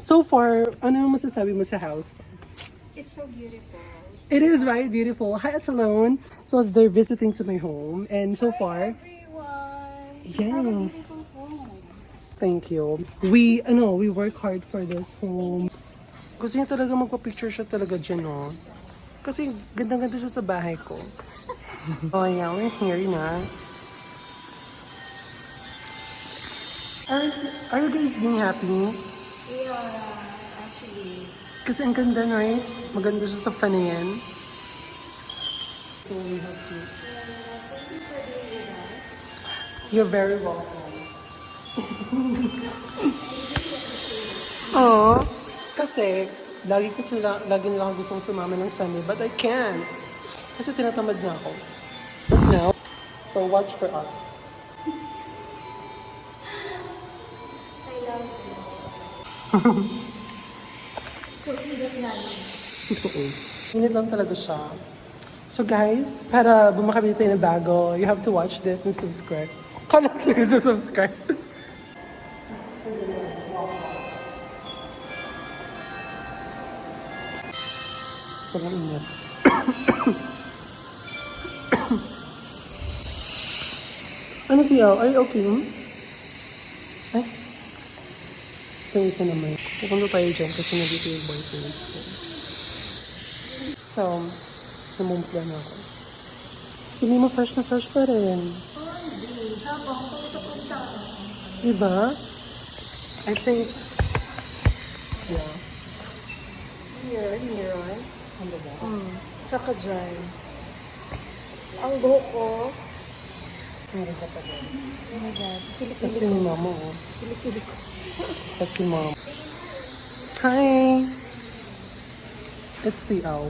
So far, ano masasabi mo sa house? It's so beautiful. It is, right? Beautiful. Hi, it's Alone. So they're visiting to my home, and so far, Everyone, Yeah. have a beautiful home. thank you. We work hard for this home. Gusto niya talaga magpa-picture siya talaga dyan, no? Kasi gandang-ganda siya sa bahay ko. Oh, yeah, we're here na. Are you guys being happy? Yeah, actually. Kasi ang ganda, right? Maganda siya sa panayan. So we have to... Thank you for being with us. You're very welcome. Oo. Kasi, lagi nila akong gustong sumama ng Sunday, but I can't. Kasi tinatamad na ako. But now, so watch for us. I love this. So, ingat namin. Totoo. Init lang talaga siya. So guys, para bumakabili tayo na bago, you have to watch this and subscribe. Kala talaga sa subscribe. Sobrang init. Ano tiyaw? Are you okay? Ay? Ito isa naman. Pupunta tayo dyan kasi nandito yung boyfriend ko. So, namumpla na ako. Si Mima fresh na fresh pa rin. Diba? I think, yeah. Here, right? Ano ba? Saka dyan. Ang buhok ko. Meron ka pa din. Oh my God. Kasi ni Mama, oh. Kilikili ko. That's si Mom. Hi! It's the owl.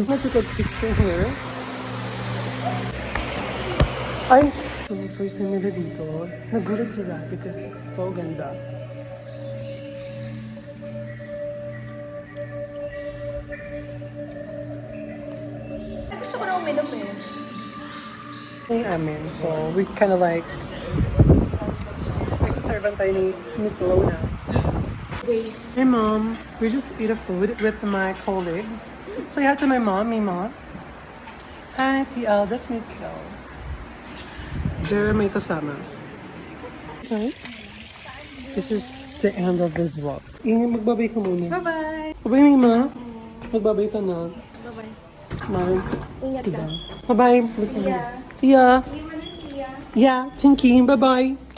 I took a picture here. Ay! First time nila dito, nagulat sila because it's so ganda. Gusto ko na uminom eh. Yung amin. So, we kind of like nagsaservan tayo ni Miss Lona. Waste. Hey Mom, we just eat a food with my colleagues. Say hi to my mom, Mima. Hi, TL. That's me, TL. They're may kasama. Okay. This is the end of this vlog. Magbabay ka muna. Bye-bye. Bye-bye, Mima. Magbabay ka na. Bye-bye. Mom. Ingat ka. Bye-bye. See ya. See ya. See you when I see ya. Yeah, thank you. Bye-bye.